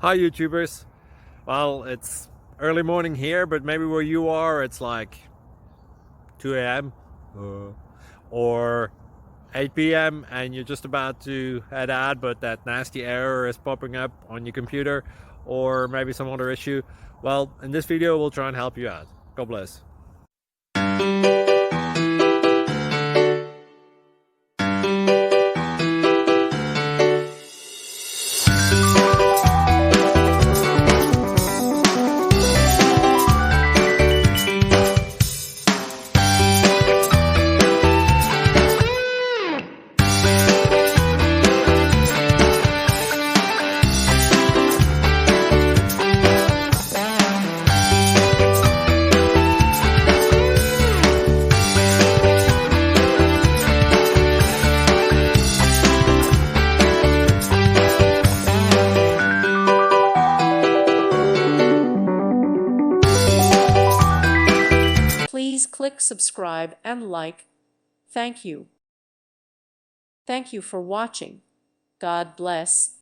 Hi YouTubers. Well, it's early morning here, but maybe where you are it's like 2 a.m. Or 8 p.m. and you're just about to head out, but that nasty error is popping up on your computer, or maybe some other issue. Well, in this video we'll try and help you out. God bless. Please click subscribe and like. Thank you. Thank you for watching. God bless.